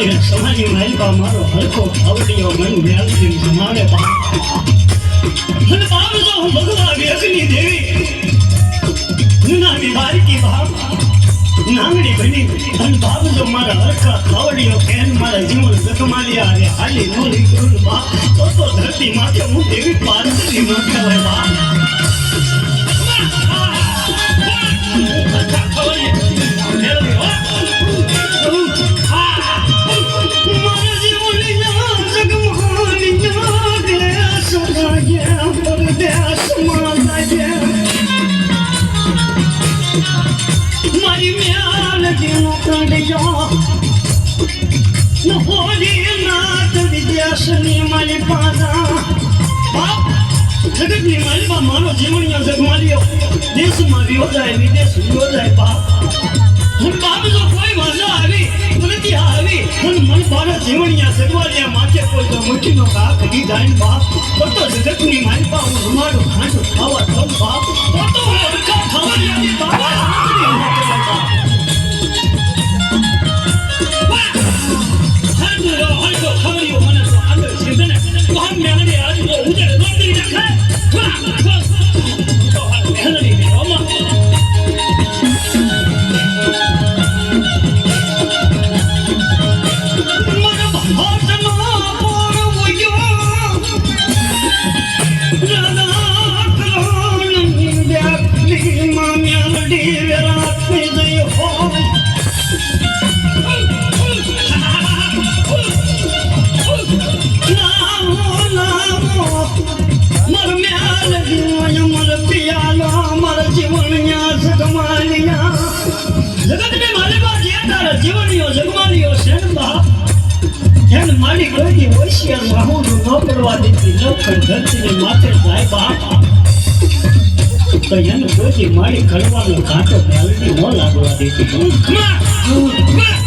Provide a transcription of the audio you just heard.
મેલડી સમાજી માલપા મારો હલકો આવડીઓ મન મેલડી સમાડે બા અને બાપ તો હું ભગવાન અગ્નિ દેવી નાની બારકી બાપ નાંગડી બની અને બાપ જો મારા હરખા ખાવડીઓ કેન મારા જીવન જગમાલિયા રે હાલી નોરી કરું બાપ તો ધરતી માથે હું દેવી પાર્વતી માં કહેવાય બાપ મારી મ્યાલ જેનો કાઢ્યો ન હોરી નાથ વિદ્યાસની મારી પાદા બાપ જગતની માલિકા મારો જીવણીઓ જગમાલ્યો દેશમાં વિયો જાય વિદેશ વિયો જાય બાપ હું બાપ જો કોઈ મજા આવી નથી આવી હું મન મારા જીવણીયા જગમાલ્યા માથે કોઈ તો મુઠ્ઠીનો ઘા કરી જાય બાપ તો જગતની માલિકા હું રૂમાડું ખાંડું ખાવા દઉં બાપ તો હરખા ખાવાની બાબા જીવણીઓ જગમાલીઓ શેનબા એન મારી કોઈ હોશિયાર વાહું ન પડવા દેતી નોકર ધરતીને માથે જાય બાપ તો એને કોઈ મારી કરવાનો કાંટો મેલડી ન લાગવા દેતી